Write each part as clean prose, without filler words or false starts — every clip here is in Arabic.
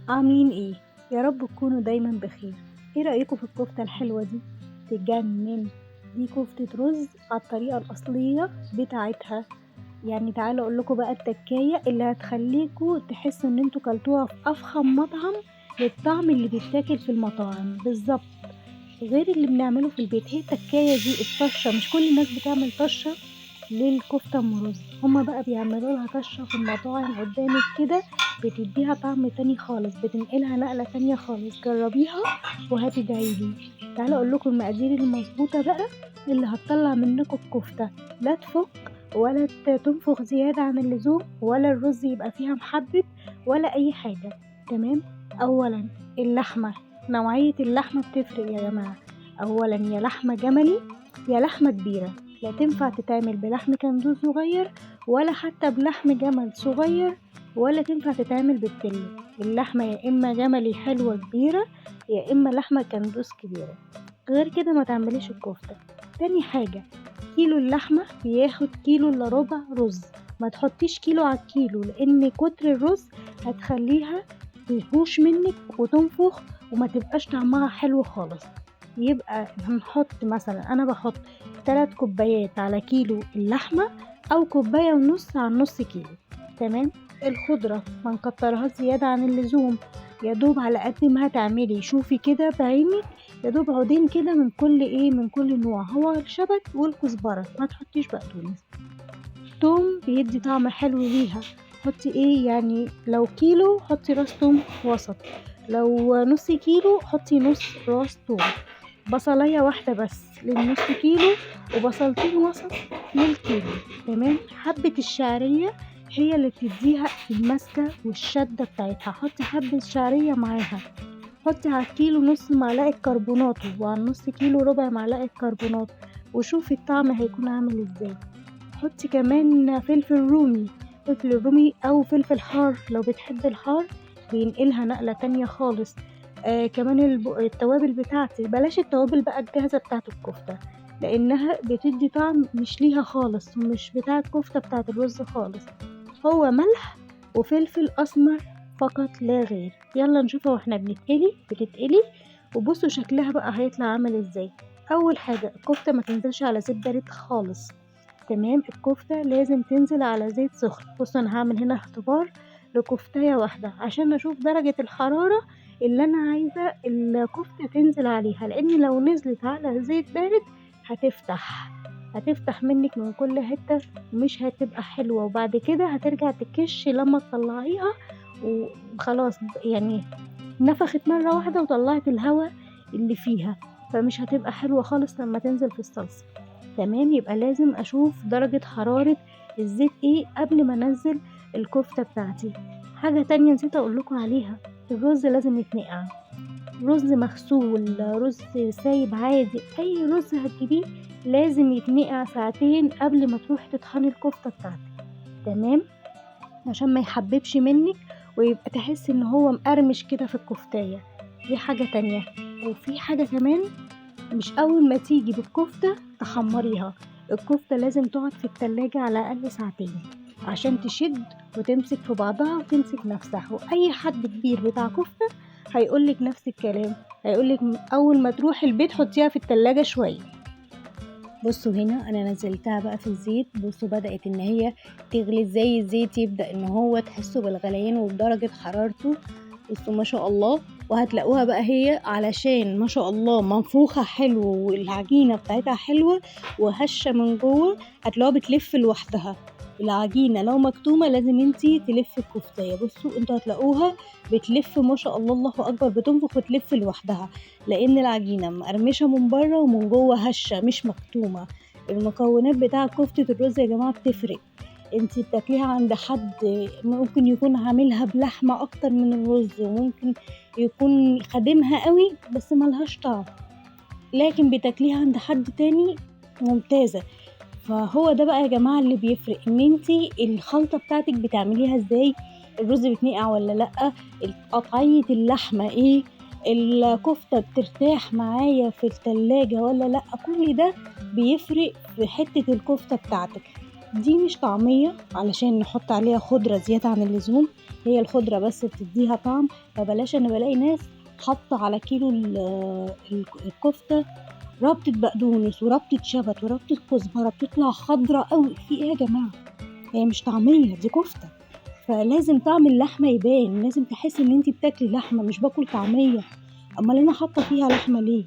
عاملين ايه؟ يا رب تكونوا دايما بخير. ايه رأيكم في الكفتة الحلوة دي؟ تجنن. دي كفتة رز على الطريقة الأصلية بتاعتها. يعني تعالوا اقول لكم بقى التكاية اللي هتخليكوا تحسوا ان انتوا كلتوها في افخم مطعم للطعم اللي بيتاكل في المطاعم بالظبط، غير اللي بنعمله في البيت. هي التكاية دي الطشة، مش كل الناس بتعمل طشة للكفتة ام رز، هما بقى بيعملوا لها طشة في المطاعم قدامك كده، بتديها طعم تاني خالص، بتنقلها نقلة تانية خالص. جربيها وهتدعيلي. تعالوا اقول لكم المقادير المظبوطة بقى اللي هتطلع منكم الكفتة لا تفك ولا تنفخ زيادة عن اللزوم، ولا الرز يبقى فيها محبب ولا اي حاجة. تمام. اولا اللحمة، نوعية اللحمة بتفرق يا جماعة. اولا يا لحمة جملي يا لحمة كبيرة، لا تنفع تتعمل بلحم كندوز صغير ولا حتى بلحم جمل صغير، ولا تنفع تتعمل بالتل. اللحمة يا اما جملي حلوة كبيرة يا اما لحمة كندوز كبيرة، غير كده ما تعمليش الكفتة. تاني حاجة، كيلو اللحمة بياخد كيلو الا ربع رز. ما تحطيش كيلو على الكيلو، لان كتر الرز هتخليها تهوش منك وتنفخ وما تبقاش طعمها حلو خالص. يبقى هنحط مثلا، انا بحط 3 كوبايات على كيلو اللحمة، او كوباية ونص على نص كيلو. تمام. الخضرة ما نكترهاش زيادة عن اللزوم، يا دوب على قد ما هتعملي. شوفي كده بعينك، يا دوب عودين كده من كل من كل نوع، هو الشبت والكزبرة، ما تحطيش بقدونس. توم بيدي طعم حلو ليها. حطي يعني لو كيلو حطي راس توم وسط، لو نص كيلو حطي نص راس توم. بصلاية واحدة بس للنص كيلو، وبصلتين وسط للكيلو. تمام. حبة الشعرية هي اللي بتديها المسكة والشدة بتاعتها، حطي حبة شعرية معاها. حطي على الكيلو نص معلقة كربونات، وعلى نص كيلو ربع معلقة كربونات، وشوفي الطعم هيكون عامل ازاي. حطي كمان فلفل رومي، فلفل رومي او فلفل حار لو بتحب الحار، بينقلها نقلة تانية خالص. كمان التوابل بتاعتي، بلاش التوابل بقى الجاهزة بتاعت الكفتة، لانها بتدي طعم مش ليها خالص، ومش بتاع الكفتة بتاعت الرز خالص. هو ملح وفلفل اسمر فقط لا غير. يلا نشوفها واحنا بتتقلي، وبصوا شكلها بقى هيطلع عامل ازاي. اول حاجة الكفتة ما تنزلش على زيت بارد خالص. تمام. الكفتة لازم تنزل على زيت سخن. بصوا انا هعمل هنا اختبار لكفتاية واحدة عشان اشوف درجة الحرارة اللي انا عايزة الكفتة تنزل عليها، لان لو نزلت على زيت بارد هتفتح منك من كل حتة ومش هتبقى حلوة، وبعد كده هترجع تكش لما تطلعيها وخلاص، يعني نفخت مرة واحدة وطلعت الهواء اللي فيها، فمش هتبقى حلوة خالص لما تنزل في الصلصة. تمام. يبقى لازم اشوف درجة حرارة الزيت قبل ما انزل الكفتة بتاعتي. حاجة تانية نسيت اقولكم عليها، الرز لازم يتنقع. رز مغسول، رز سايب عادي، اي رز هتجيبيه لازم يتنقع ساعتين قبل ما تروح تطحني الكفتة بتاعتك. تمام. عشان ما يحببش منك ويبقى تحس ان هو مقرمش كده في الكفتاية. دي حاجة تانية. وفي حاجة كمان، مش اول ما تيجي بالكفتة تحمريها. الكفتة لازم تقعد في التلاجة على الاقل ساعتين عشان تشد وتمسك في بعضها وتمسك نفسها. واي حد كبير بتاع كفتة هيقولك نفس الكلام، هيقولك اول ما تروح البيت حطيها في التلاجة شوية. بصوا هنا انا نزلتها بقى في الزيت، بصوا بدأت ان هي تغلي ازاي. الزيت يبدأ ان هو تحسه بالغليان وبدرجة حرارته، بصوا ما شاء الله. وهتلاقوها بقى هي علشان ما شاء الله منفوخة حلو والعجينة بتاعتها حلوة وهشة من جوه، هتلاقوها بتلف لوحدها. العجينة لو مكتومة لازم انتي تلف الكفتاية. بصوا انتوا هتلاقوها بتلف ما شاء الله، الله اكبر، بتنفخ وتلف لوحدها، لان العجينة مقرمشة من بره ومن جوه هشة مش مكتومة. المكونات بتاع كفتة الرز يا جماعة بتفرق. انتي بتاكليها عند حد ممكن يكون عاملها بلحمة اكتر من الرز، وممكن يكون خادمها قوي بس ملهاش طعم، لكن بتاكليها عند حد تاني ممتازة. فهو ده بقى يا جماعة اللي بيفرق، ان انتي الخلطة بتاعتك بتعمليها ازاي، الرز بيتنقع ولا لأ، قطعية اللحمة ايه، الكفتة بترتاح معايا في التلاجة ولا لأ. كل ده بيفرق في حتة الكفتة بتاعتك. دي مش طعمية علشان نحط عليها خضرة زيادة عن اللزوم، هي الخضرة بس بتديها طعم. فبلاش، انا بلاقي ناس حاطة على كيلو الكفتة ربطة بقدونس وربطة شبت وربطة كزبرة، بتطلع خضرة قوي. في ايه يا جماعة؟ هي مش طعمية، دي كفتة. فلازم طعم اللحمة يبان، لازم تحسي ان انتي بتاكلي لحمة مش باكل طعمية. امال انا حاطة فيها لحمة ليه؟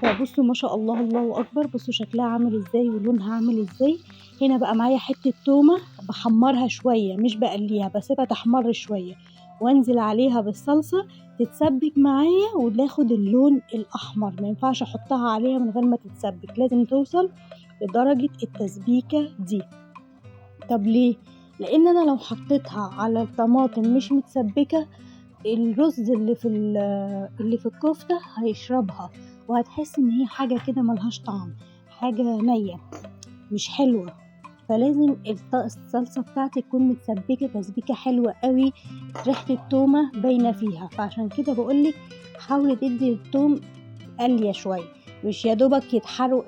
فبصوا ما شاء الله، الله اكبر، بصوا شكلها عامل ازاي ولونها عامل ازاي. هنا بقى معايا حتة تومة بحمرها شوية، مش بقليها، بسيبها تحمر شوية وانزل عليها بالصلصة تتسبك معايا وتاخد اللون الاحمر. ما ينفعش احطها عليها من غير ما تتسبك، لازم توصل لدرجة التسبيكة دي. طب ليه؟ لان انا لو حطيتها على الطماطم مش متسبكة، الرز اللي في الكفتة هيشربها، وهتحس ان هي حاجة كده ملهاش طعم، حاجة نية مش حلوة. فلازم الصلصة بتاعتي تكون متسبكة تسبيكة حلوة قوي، ريحة التومة باينة فيها. فعشان كده بقولك حاولي تدي التوم قلية شوية، مش يا دوبك يتحرق،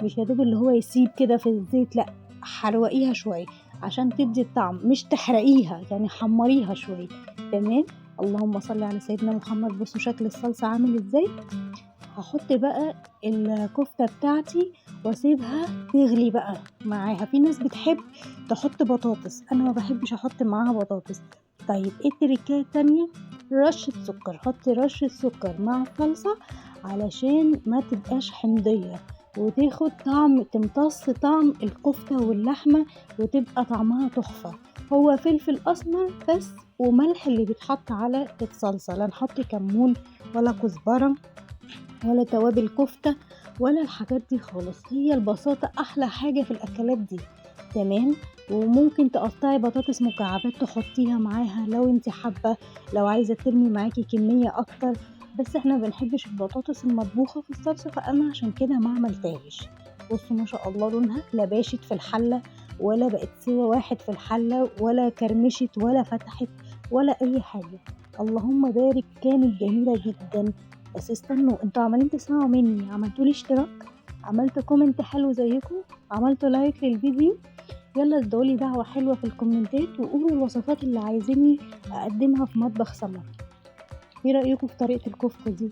مش يا دوب اللي هو يسيب كده في الزيت، لا، حروقيها شوية عشان تدي الطعم، مش تحرقيها، يعني حمريها شوية. تمام. اللهم صل على سيدنا محمد. بصوا شكل الصلصة عامل ازاي. هحط بقى الكفتة بتاعتي واسيبها تغلي بقى معاها. في ناس بتحب تحط بطاطس، انا ما بحبش احط معاها بطاطس. طيب ايه التركية التانية؟ رشة سكر، حطي رشة سكر مع الصلصة علشان ما تبقاش حمضية، وتاخد طعم، تمتص طعم الكفتة واللحمة، وتبقى طعمها تحفة. هو فلفل اسمر بس وملح اللي بيتحط على الصلصة، لا نحط كمون ولا كزبرة ولا توابل كفتة ولا الحاجات دي خالص. هي البساطة أحلى حاجة في الأكلات دي. تمام. وممكن تقطعي بطاطس مكعبات تحطيها معاها لو انت حابة، لو عايزة ترمي معاكي كمية أكتر. بس احنا بنحبش البطاطس المطبوخة في الصلصة، فأنا عشان كده ما عملتهاش. بصوا ما شاء الله لونها لا باشت في الحلة، ولا بقت سوا واحد في الحلة، ولا كرمشت ولا فتحت ولا أي حاجة. اللهم بارك، كانت جميلة جدا. بس استنوا، انتوا عمالين تسمعوا مني، عملتوا لي اشتراك، عملتوا كومنت حلو زيكم، عملتوا لايك للفيديو؟ يلا ادعولي دعوة حلوة في الكومنتات، وقولوا الوصفات اللي عايزيني اقدمها في مطبخ سمر. ايه رأيكم في طريقة الكفتة دي؟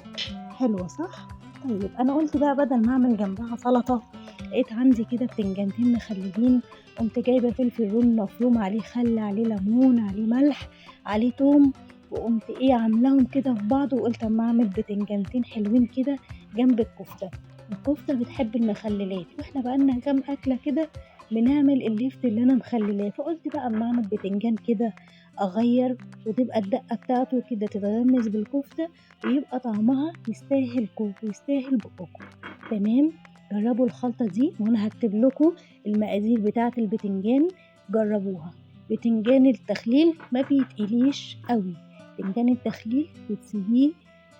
حلوة صح؟ طيب انا قلت بقى بدل ما اعمل جنبها سلطة، لقيت عندي كده بتنجانتين مخللين، قمت جايبة فلفل رومي مفروم عليه خل، عليه ليمون، عليه ملح، عليه توم، وقمت ايه عاملاهم كده في بعض، وقلت اما اعمل بتنجانتين حلوين كده جنب الكفتة. الكفتة بتحب المخللات، واحنا بقالنا كام اكلة كده بنعمل الليفت اللي انا مخللاه، فقلت بقى اما اعمل بتنجان كده اغير، وتبقى الدقة بتاعته كده تتغمس بالكفتة، ويبقى طعمها يستاهل يستاهل بقكم. تمام. جربوا الخلطة دي، وانا هكتب لكم المقادير بتاعة البتنجان، جربوها. بتنجان التخليل ما بيتقليش قوي، بتنجان التخليل بتسيبيه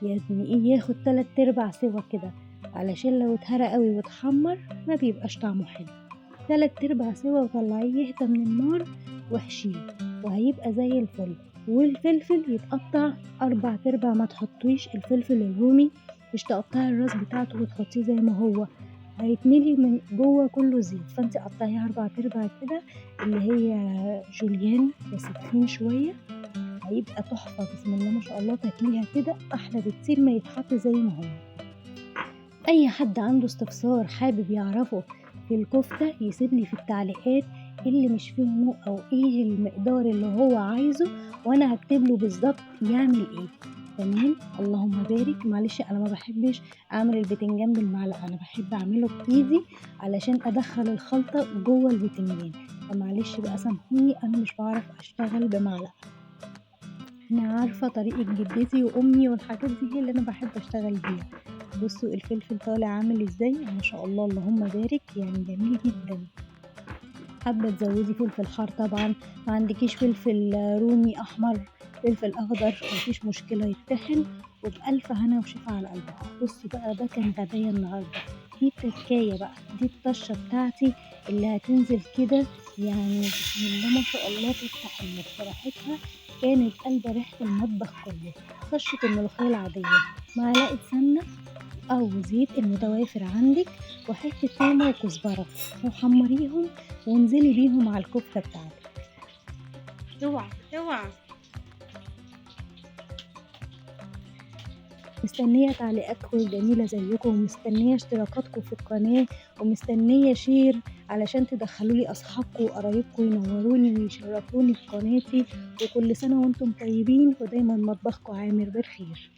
يعني ايه ياخد 3/4 سوا كده، علشان لو اتهرى قوي واتحمر ما بيبقاش طعمه حلو. 3/4 سوا وطلعيه يهدى من النار واحشيه، وهيبقى زي الفل. والفلفل يتقطع 4/4، ما تحطيش الفلفل الرومي، مش تقطعي الراس بتاعته وتحطيه زي ما هو، هيتملي من جوه كله زيت. فانت قطعيه 4/4 كده، اللي هي جوليان بس تخين شوية، هيبقى تحفة. بسم الله ما شاء الله، تاكليها كده أحلى بكتير ما يتحط زي ما هو. أي حد عنده استفسار حابب يعرفه في الكفتة يسيبلي في التعليقات اللي مش فهمه أو إيه المقدار اللي هو عايزه، وأنا هكتبله بالظبط يعمل إيه. تمام. اللهم بارك. معلش أنا ما بحبش أعمل البتنجان بالمعلقة، أنا بحب أعمله بإيدي علشان أدخل الخلطة جوه البتنجان، فمعلش بقى سامحوني، أنا مش بعرف أشتغل بمعلقة. أنا عارفة طريقة جدتي وأمي والحاجات دي هي اللي أنا بحب أشتغل بيها. بصوا الفلفل طالع عامل ازاي، ما شاء الله اللهم بارك، يعني جميل جدا. حابة تزودي فلفل حار طبعا، ما عندكيش فلفل رومي احمر، فلفل اخضر مفيش مشكلة، يتطحن وبألف هنا وشفا على قلبك. بصوا بقى ده كان غدايا النهاردة. دي التكاية بقى، دي الطشة بتاعتي اللي هتنزل كده، يعني بسم الله ما شاء الله تفتح النفس. ريحتها كانت قلبة ريحة المطبخ كله. طشة الملوخية العادية، معلقة سمنة أو زيت المتوافر عندك، وحتة تومة وكزبرة، وحمريهم وانزلي بيهم على الكفتة بتاعتك. اوعى اوعى مستنية تعليقاتكم الجميلة زيكم، ومستنية اشتراكاتكم في القناة، ومستنية شير علشان تدخلولي أصحابكم وقرايبكم ينوروني ويشرفوني في قناتي، وكل سنة وانتم طيبين ودايما مطبخكم عامر بالخير.